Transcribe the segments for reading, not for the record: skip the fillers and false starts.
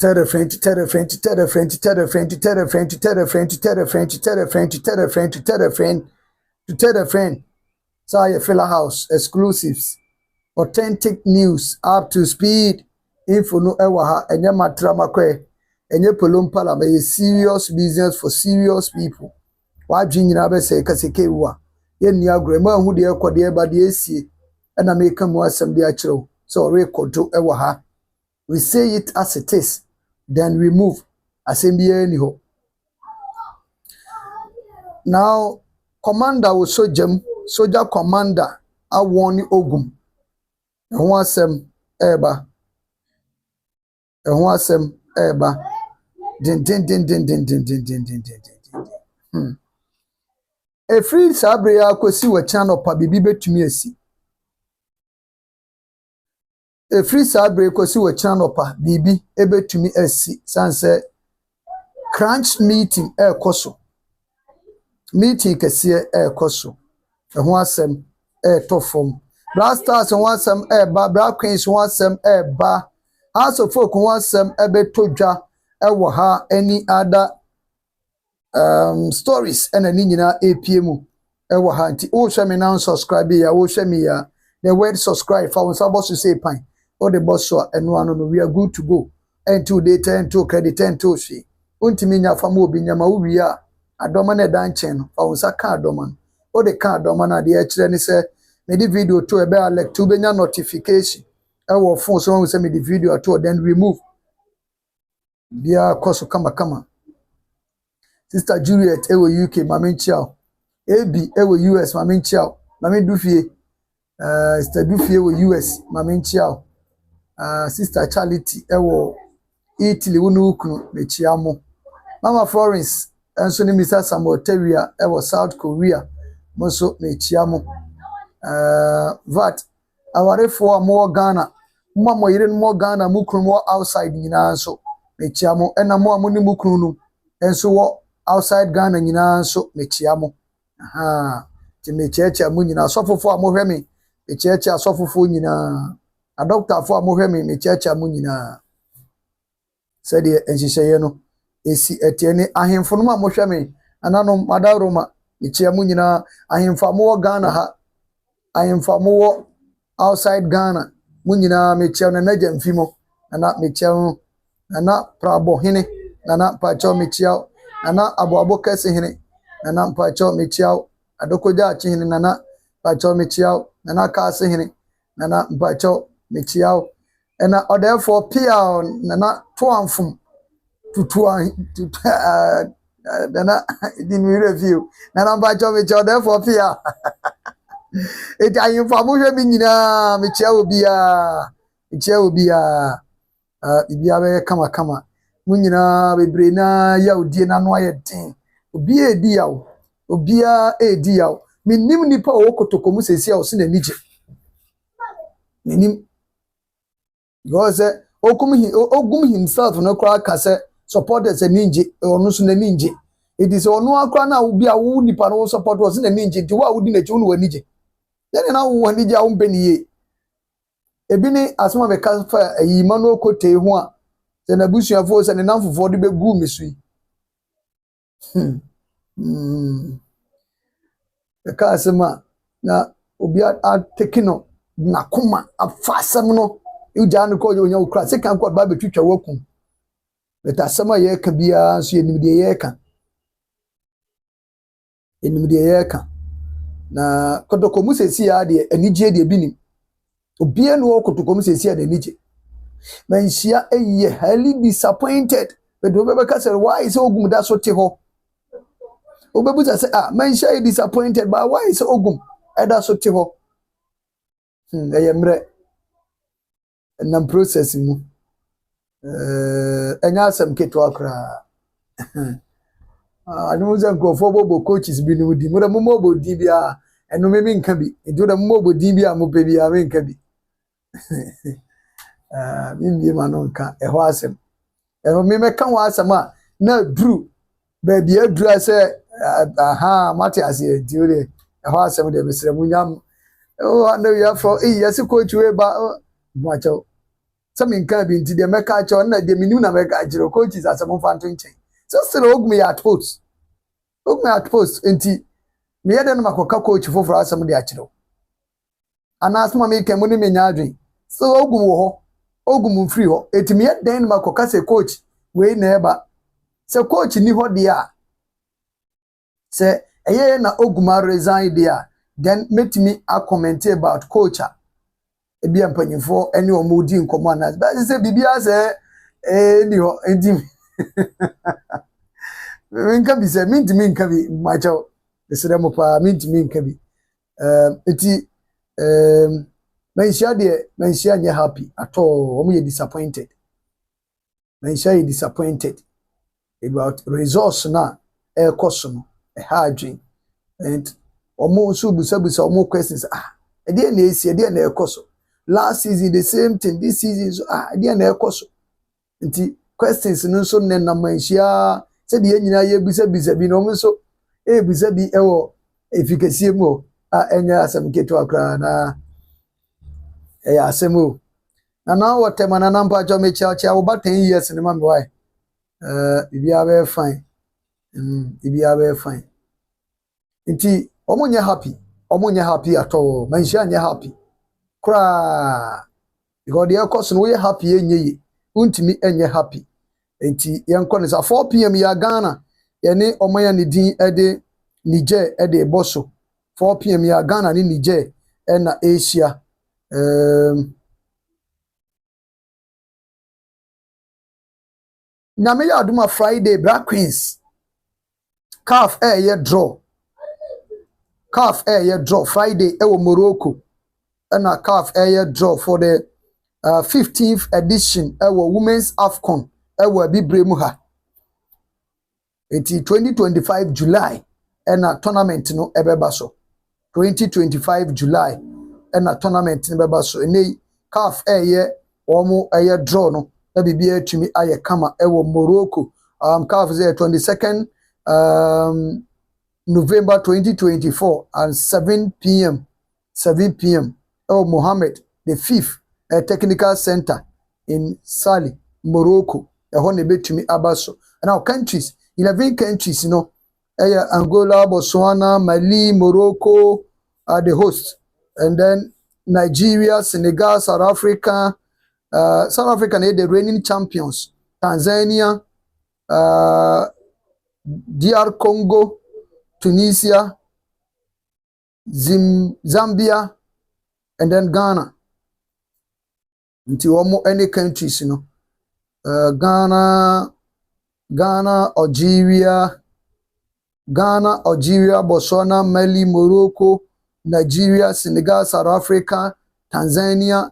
tell a friend to tell a friend to tell a friend to tell a friend to tell a friend to tell a friend to tell a friend to tell a friend to tell a friend to tell a friend to tell a friend. So your Fella House exclusives, authentic news, up to speed, info no ewaha, and your matrama kwe, and your polumpala may serious business for serious people. Why Jin Abe say Kasikewa? Yen ya grandma who dear quadia by the AC, and I make come was some dear chill. So record to ewaha. We say it as it is, then we move. As anyhow. Now, commander was soldier commander, I warn Ogum. And once eba. And once eba. Din. A free sabria could see what channel pa bibi to me. A free sabria could see what channel pa bibi ebe to me as sunset. Crunch meeting koso. Meeting kesiye koso. Ho asem to form. Blasters ho asem ba, Black Queens ho asem ba. House of Folk ho asem ebe to dwa wo ha any other stories and ani nyina APM wo ha nti o hwe me now subscribe ya wo hwe me ya the word subscribe for us boss to say pan or the boss so eno ano no we are good to go into data into credit into she untimi nya fama obi nyama wo wi a adoma na dan chen no fa wonsa ka adoma no o de ka adoma na de akire ni se me di video to ebe elect to benya notification e wo phone so won se me di video to then remove bia koso kama Sister Juliet ewo UK mama nchiao AB ewo US mama nchiao mama Dufie Sister Dufie ewo US mama nchiao Sister Charity ewo Italy wonu ukunu mechiamo Mama Florence enso ni Mr. Samuel Teria ewo South Korea monso mechiamo vat awarefo amo Ghana mama yire mo Ghana mukunu mo outside nyina nso mechiamo ena mo amuni mukunu enso wo outside Ghana nyina nso mechiamo ti mechecha mu nyina asofofo amohwe me mechecha asofofo nyina a doctor fo amohwe me mechecha mu nyina sede enhihye no esi etiene ahemfo no amohwe me anano madaroma mechiamo nyina ahemfo mo Ghana ha ahemfo mo outside Ghana mu nyina mechiamo na naja mfimo na mechiamo na prabo hene na pacho mechiao Nana abo kese hene nana mpacho mechiao adokoja achi hene nana mpacho mechiao nana kase hene nana mpacho mechiao ena therefore pia nana toamfum tutua nana dimi review nana mpacho mechiao therefore pia eti ayimfa mo hwe bi nyina mechiao bia ibia be kama munyina bebre na ya odie na no ayedin obi edi yawo obia edi yawo minim nipa o kotokomu sesi a o se na nije minim goze ogum himself no kra kase supporters ninje onu so na ninje it is onu akra na obi a wo nipa no support o se na ninje ti wa wodi na chi wo nije then na wo nije a wo mpeniye ebi ni asoma be ka fa ayi ma no kote ho a na busuafo fo se ne namfofo de begu mesui ka asema na obi a tekino na kuma afasam no uja no ko yonya ukra se kan ko ba betwitwa wakum beta asema ye ka bia so enimde ye ka na kotokomu sesi ya de anije de binim obi eno kotokomu sesi ya de anije Menshia eye highly disappointed. But Rebecca said, why is Ogum that so teho? Obebuza said, Menshia is disappointed, but why is Ogum that so teho? I am re and I'm processing. And now some kit worker. I know them go for coaches been with the mobile DBA and no maybe can be into the mobile DBA Mupebi, I mean can be. Mimi manonka eho asem eno me meka ho asem a na dru ba bia dru ase mate ase diore eho asem de mesre munyam oh and we are for yes coach we ba macho some in can be into the meka cho na de minu na meka jiro coaches asem fa ntonchen so still Ogum at post enti me yede no makoka coach foforo asem de akiro ana asema me kan mu ni menya adwen so Ogum wo ho Ogum free ho eti me yede no makoka se coach we na eba se coach ni ho de a se eye na Ogum resign de a then make me a comment about coach ebi ampanyifo ene omudi nkomo anas ba se bibia se ni ho enti minka bi se mintimi nka bi macho desere mo pa mintimi nka bi eti Maisha nye happy at all omo ye disappointed Maisha ye disappointed about resource na e koso no e hadwin and omo so busabusa omo questions e dey na esi e dey na e koso last season the same thing this season so e dey na e koso nti questions no so ne na Maisha se de nyina ye busabusa bi no omo so e busa bi e wo efikasie mu enya asem keto akra na asemo na what man na mpa jo me chia wo ba 10 years ni ma me why bibia be fine bibia be fine nti omonye happy at all Maisha anya happy kra because the course no we happy enye yi untimi enye happy nti yenko ne sa 4 pm ya Ghana ye ne omanya ne din ede Niger ede boso 4 pm ya Ghana ni Niger na Asia Nyame ya aduma Friday Black Queens CAF ye draw Friday e wo Morocco na CAF ye draw for the 15th edition e wo Women's AFCON e wo Abibremu ha eti 2025 July na tournament no ebeba so 2025 July na tournament no beba so ene CAF ye omo ye draw no na bibia atumi aye kama e wo Morocco CAF is 22nd November 2024 and 7 p.m. Mohammed the 5th technical center in Sali, Morocco. Ne betumi abaso. Now countries, 11 countries, Angola, Botswana, Mali, Morocco are the hosts. And then Nigeria, Senegal, South Africa, the reigning champions. Tanzania, DR Congo, Tunisia, Zambia, and then Ghana. Until almost any countries, Ghana, Algeria, Botswana, Mali, Morocco, Nigeria, Senegal, South Africa, Tanzania,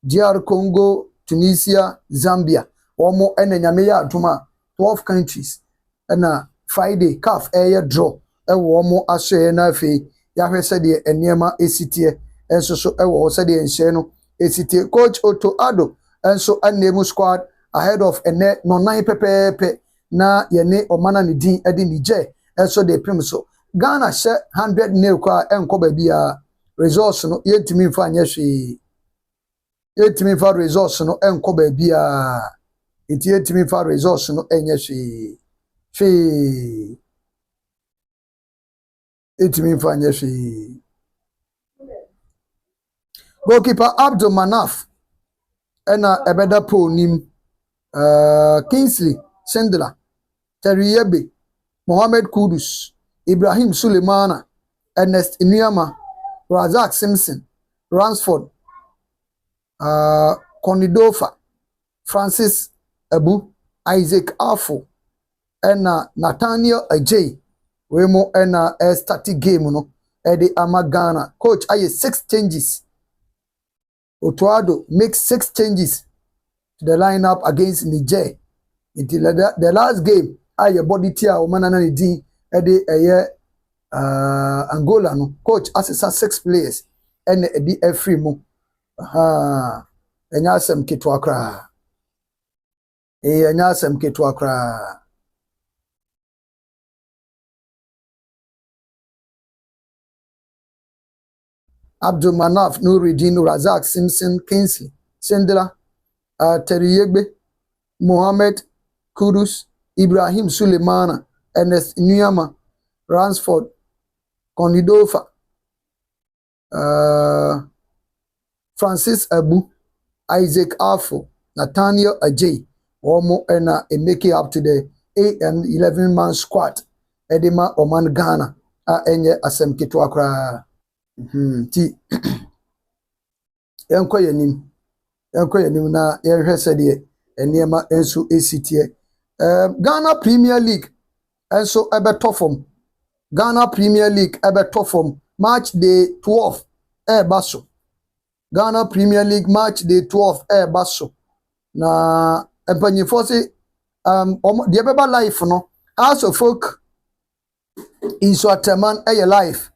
DR Congo, Tunisia, Zambia. Almost any nyame aduma 12 countries. And Friday, CAF air draw. Womo ashe na afi ya hwese de eniema esitie enso so wo se de enhye no esitie coach Otto Addo enso anemu squad ahead of ene no nine pepepe na ye ne omana ne din ede Niger enso de prim so Ghana she 100 nil kwa enko ba bia resource no yetimi mfa anye hwe yetimi mfa resource no enko ba bia enti yetimi mfa resource no enye hwe etimi mfanye shi goalkeeper Abdul Manaf ena ebeda po nim Kingsley Sendela Teriyebe Mohamed Kudus Ibrahim Sulemana Ernest Inyama Razak Simpson Ransford Konidofa Francis Abu Isaac Afo ena Nathaniel Ajay we mo ena starting game no the Amagana coach aye 6 changes. Otuado makes 6 changes to the lineup against Niger. Until the last game aye body tia o manana ni din Angola no coach assess 6 players and the free mo enya asem keto akra enya asem keto akra Abdul Manaf, Nuruddin, Razak, Simpson, Kingsley, Sendela, Teriyegbe, Mohammed Kudus, Ibrahim Suleimana, Ernest Nuyama, Ransford, Konidofa, Francis Abu, Isaac Afo, Nathaniel Ajay, Omo ena make up to the AM 11-man squad. Edema Oman Ghana enye asem kitwa kra. Ti enko yanim na yehwe sede enema enso esitie. Ghana Premier League enso ebeto form. Ghana Premier League ebeto form March day 12 baso. Ghana Premier League March day 12 baso. Na empanyifo se de beba life no House of Folk in Swataman life.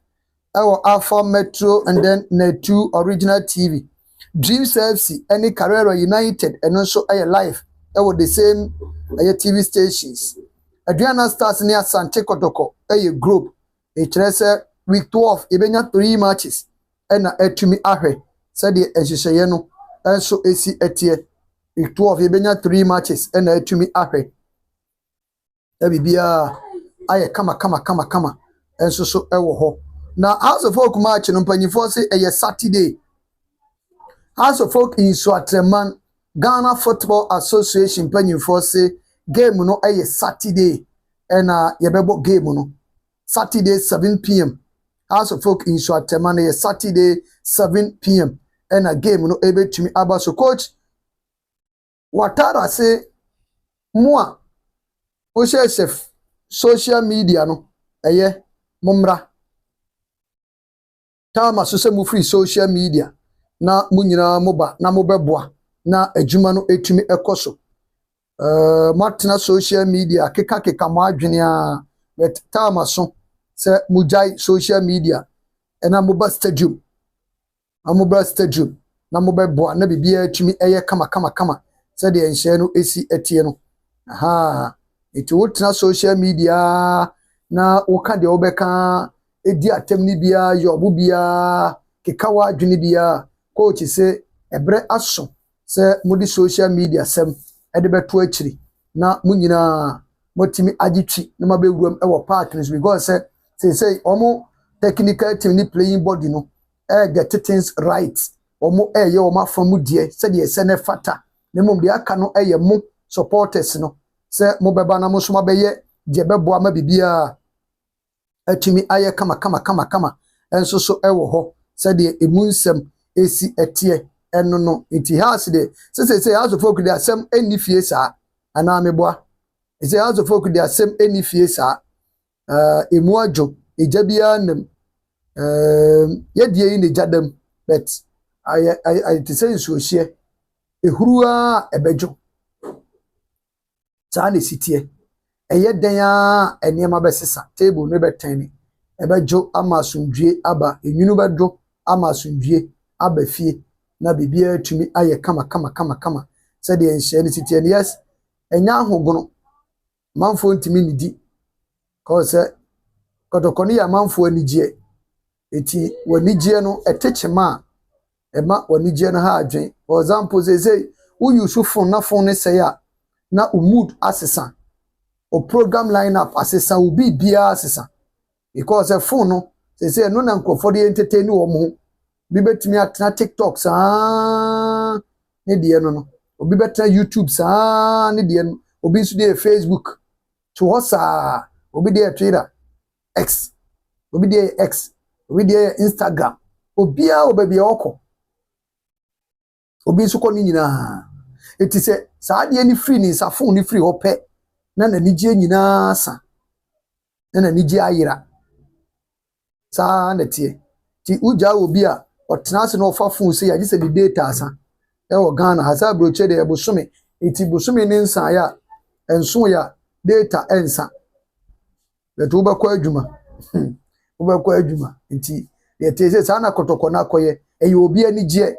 Our Alpha Metro and then Net2 Original TV. Dreams FC, any Carrera United, and also life. Our the same TV stations. Adriana Stars near Sante Kotoko, a group. Week 12, Ibenya 3 matches. And to me, Ahe, said the Ejishayeno, and so AC Etie. Week 12, Ibenya 3 matches, and to me, Ahe. Ebibia. Aye kama and so ewo ho na House of Folk match no mpanyifo se Saturday. House of Folk in Swatreman Ghana Football Association mpanyifo se game no Saturday and yebebo game no Saturday 7 p.m. House of Folk in Swatreman Saturday 7 p.m. and a game no ebetumi aba so coach Watara say moi o chef social media no mumra tama so se mu free social media na munyina moba na mobeboa na adwuma no etumi ekoso matna social media keka mo adwene a but tama so se mujai social media na moba stadium na mobeboa na bibia etumi kama se de enhye no esi etie no It would na social media na woka de obeka edi atem ni bia yobu bia kekawa adwene bia coach say ebre aso se mudi social media sem ede beto akiri na munyina motimi agitwi na mabewuram e wo partners because say omo technical team ni playing body no get things right omo ye o mafamu die se de se ne fata na mom de aka no ye mu supporters no se mobeba na musuma beye de beboa ma bibia atimi aye kama enso so ewo ho se de emunsem esi etie eno no enti house de se House of Folk de asem eni fie sa ana meboa se House of Folk de asem eni fie sa emu adwo ejabia nam ye die yi ne jadam but I to say so hie ehurua ebejo Sane sitie eye den a enema besesa table no betani ebejo amasundwie aba enwunu bedwo amasundwie aba fie na bibia tumi aye kama said the enhye sitie yes enya ahogono manfo ntimi nidi cause kotokoni ya manfo anigye eti wanigye no etechema ema wanigye no ha adwen for example say who use phone na phone say ya na mood asesa o program lineup asesa obi bia asesa because a phone no say no na nkofo de entertain wo mo bi betimi atena TikTok sa ne de no obi betena YouTube sa ne de no obi su de Facebook to hosa obi de Twitter X obi de X obi de Instagram obia obabi okọ obi su ko ni nyina eti se sa de ni free ni sa phone ni free ope na nigye nyina sa na nigye ayira sa na tie ti uja obi a otena se no fa phone se ya gise di data asa e wo Ghana hasa broche de ebosome eti bosome ni nsa ya enso ya data ensa beto ba kwa adwuma uba kwa adwuma eti ye tese sa na kotoko na koye e obi ani gye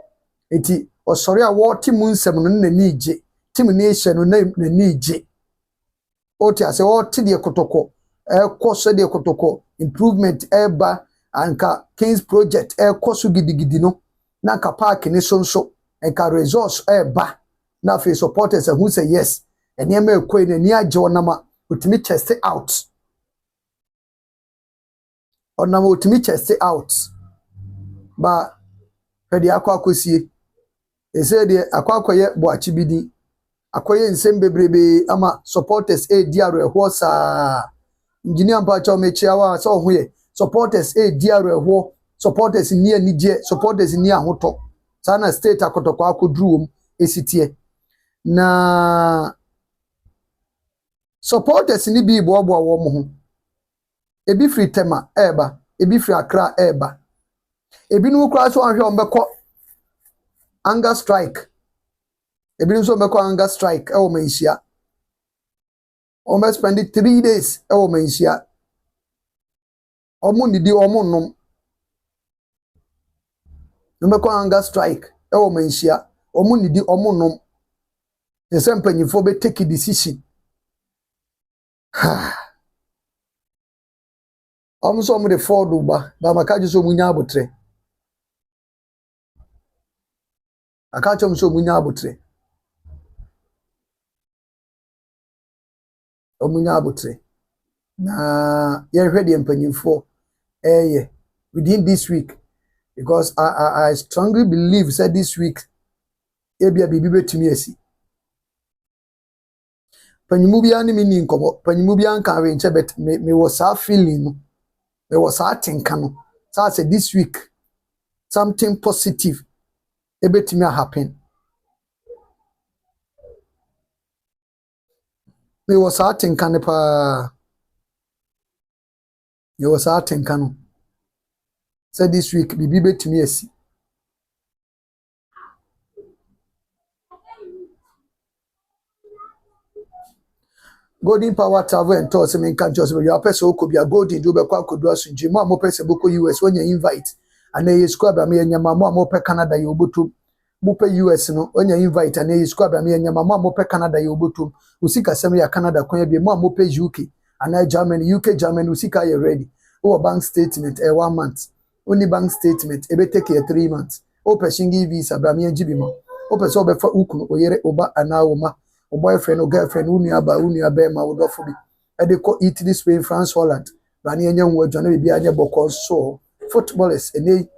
eti osori a wo ti mu nsem no na ni gye tim ni hye no na ni gye oti ase wo ti de kotoko koso de kotoko improvement eba anka Kings project koso gidigidi no na ka park ni sonso enka resource eba na fe supporters who say yes enema ekoi na ni agye onama otimi chest out onama otimi chest out ba hwede akwakosie ese de akwakoye boachi bidi akoye nsem bebrebe ama supporters diaro ehwo saa engineer mpacha o mechia wa so ho ye supporters diaro ehwo supporters ni anije supporters ni ahoto sana state akotokwa akodruom esitie na supporters ni bi bobo wo mo ho ebi free tema eba ebi free Accra eba ebi nu kra so anhwe ombekọ anger strike ebi nu so ombekọ anger strike e wo manhia o spend 3 days e wo manhia omo nidi omo nom ombekọ anger strike e wo manhia omo nidi omo nom the same panyifo be take a decision omo so omo de forward ba makaji so munya abotre akacho so munya abotre omunya abotre na ye hwede empanyimfo within this week because I strongly believe said this week ebia bibi betumi asi panyimu bia ni mini nkobo panyimu bia nka we nche bet me was a feeling no me was a tinka no so I said this week something positive ebetumi happen me was a tinka ne pa me was a tinka no said this week bibi betumi asi Golden Power Travel and Tours men can just be your person could be a golden do be kwa kodu asunji mo person boko US when you invite and you squad me nyama mo pe Canada you obutu mo pe US no when you invite and you squad me nyama mo pe Canada you obutu usika sem ya Canada kwa bi mo pe UK and Germany UK Germany usika you ready o bank statement 1 month only bank statement e be take 3 months o person give visa bra me njibi mo o person be fa ukunu oyere oba anawoma o boyfriend or girlfriend unu aba ma wodofo bi e de ko Italy Spain France Holland bani enya nwo adwane bi anya bokọ so footballers ene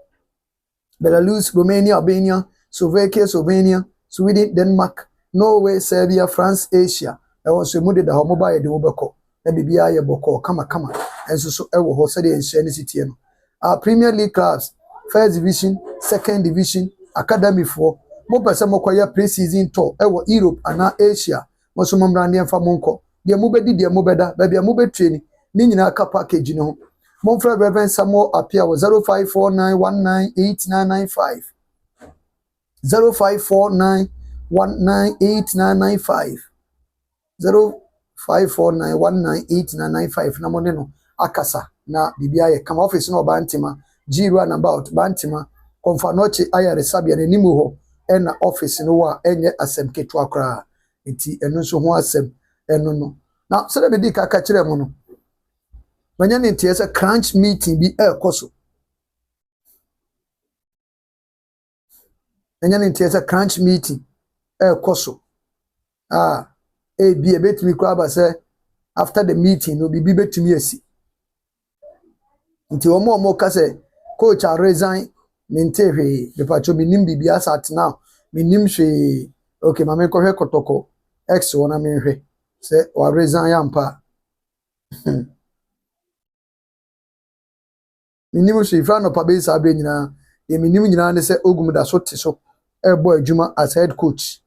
Belarus Romania Albania Slovakia Slovenia Sweden Denmark Norway Serbia France Asia e won so mu de da ho mobile de wo beko na bibia ye bokọ kama enso so e wo ho se de enhye ne sitie no Premier League clubs first division second division academy for mo pese mo koya pre-season tour e wo Europe ana Asia mo so momra ne mfa mo nko de mo bedi de mo beda ba bia mo betreni ni nyina ka package ne ho mo mfra Reverend Samuel appear 0549198995 0549198995 0549198995 na mo ne no akasa na bibia ye kama office no bantima G run about bantima konfanoche ayare sabia ne nimu ho ena office no wa enye asem ketu akra enti eno so ho asem eno no na so be di kaka kire mo no manya ne tie se crunch meeting bi ekoso manya ne tie se crunch meeting ekoso bi betimi kwa ba se after the meeting no bi betimi asi nti omo ka se coach a resign mentehwe be pacho minim bibia sat now minim hwe okay mame ko hwe kotoko x wona menhwe se wa resign ampa minim hwe fra no pa be sa be nyina e minim nyina ne se Ogum da so te so e boy adwuma as head coach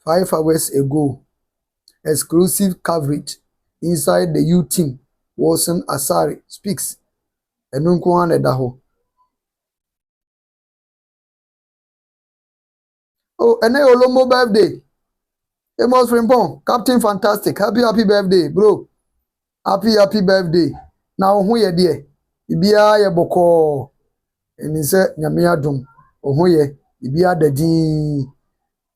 5 hours ago exclusive coverage inside the U team Wilson Asari speaks enunko ane daho oh ene Olomo birthday Amos Frimpong Captain Fantastic happy birthday bro happy birthday na ho ye de bibia ye boko eni se nyame adom ho ye bibia dadin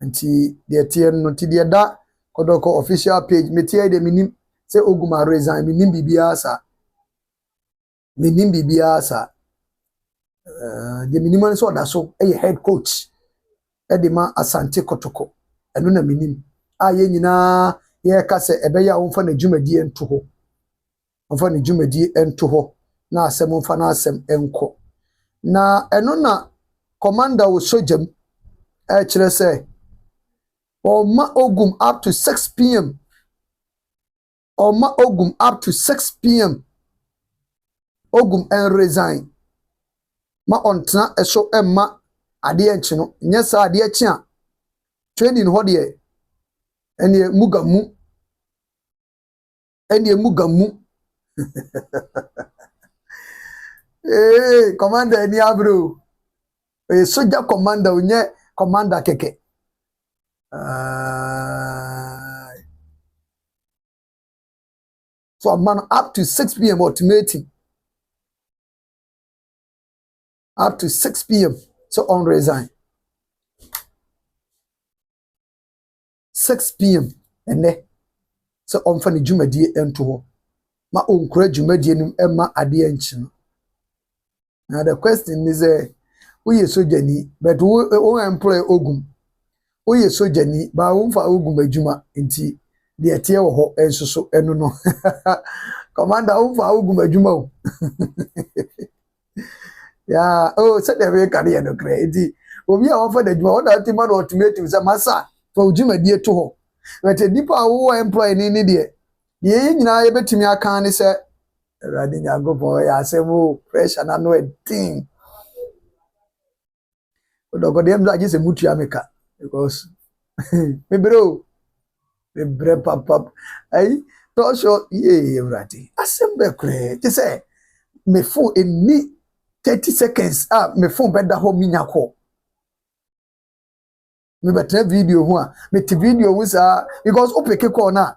nti de tie no ti de da kodoko official page metie de minim se Ogum a resign minim bibia sa the minimum so da so head coach edema Asante Kotoko eno na minim a ye nyina ye ka se ebeya wo mfa na dwumadi ento ho mfa na dwumadi ento ho na asem mfa na asem enko na eno na commander wo sojam e kire se Oma Ogum up to 6 p.m. Oma Ogum up to 6 p.m. Ogum and resign. Ma ontena eso emma ade enchi no. Nya sa ade echi a training ho de ene mugamu. Ene mugamu. Eh, commander eni abro. Eh, soldier commander unye commander keke. So man up to 6 p.m. ultimatum. Up to 6 p.m. So on resign. 6 p.m. and then so on funny jumadi ento ho. Ma onkura jumadi nim emma ade enchi no. Now the question is we sojani but we employ Ogum. We sojani ba wo fa Ogum adwuma nti de etie wo ho enso so eno no. Commander wo fa Ogum adwuma o. Yeah, oh, said the way career no crazy. Obi a wo fa adwuma wo da tima no ultimatum say masa fa adwuma die to ho. But nipa wo employ ni de ye nyina ye betimi aka ne say Radi nyago boy asemu pressure na no thing. Odogo dem za je se mutu ameka because me bro me bre pap ai to show ye Radi asembe kre ti say me phone in me 30 seconds me phone beda ho minya ko me betre video ho a me ti video wo sa because opeke ko na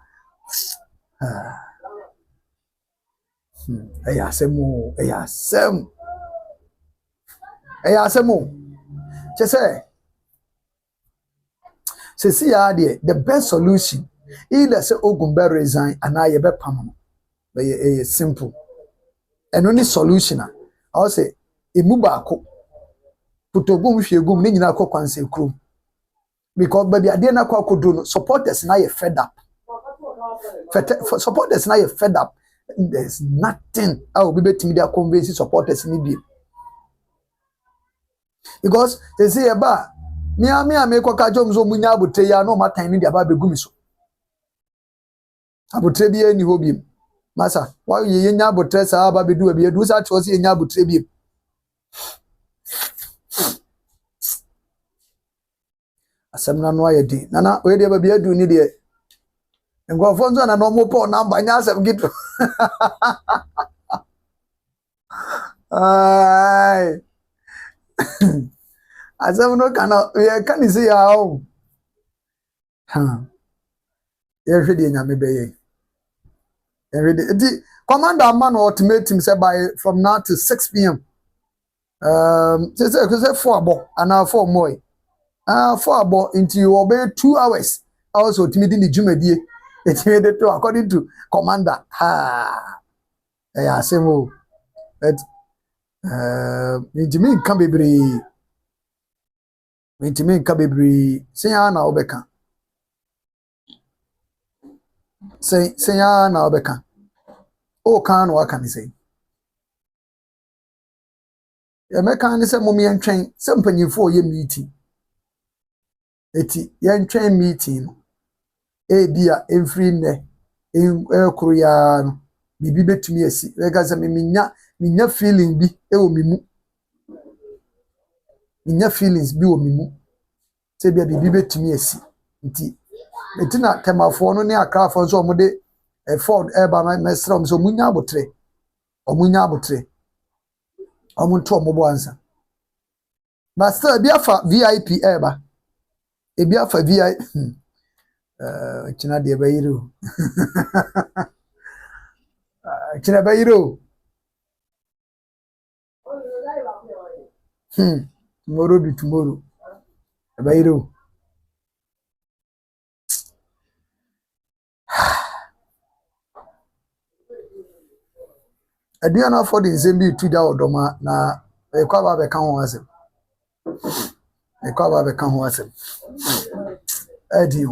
Ayasemu. Say see the best solution either say Ogum be resign and I be pam. Be simple. And only solution I say emu baako put Ogum hwe Ogum ni nyina akokwanse krom because baby ade na kwakodo no supporters na ye fed up. Supporters na ye fed up. There's nothing I will be betting media convince supporters in Libya. Because they say about me make a jobs on Munya Butre ya no matter in the Ababe Gumiso. Abutrebi any hobby. Massa, why ye Yabutres are Ababe do a beer do that was in Yabutrebi. As some no idea. Nana, where they be do need it. And go for a normal poor number, and as I get to. As I no cannot, can you see how? Every day, Yammy every day. Commander man ultimatum said by from now to 6 p.m. Say 4 ball and now 4 more. 4 ball into you obey 2 hours. Also, timidity the Jumedi. It's made it according to commander. Yeah, same old. But Jimmy can be brave. Jimmy can be brave. Say, Anna Obeka. Say, Anna Obeka. Oh, what can he say? A mechanism, mommy and train, something for your meeting. Eti yen train meeting. Bia every ne in Korea no bibi betumi asi weka se minya feeling bi e wo mimu minya feelings bi wo mimu se bia bibi betumi asi nti etina temafo no ne akrafo so omode Ford eba mesra so munya abotre omunto omobo ansa master bia fa VIP eba e bia fa VIP China de Bayiro. China Bayiro. Tomorrow be tomorrow. Bayiro. Aduana for the Zembi to da odoma na e kwa ba be ka ho asem e kwa ba be ka ho asem edi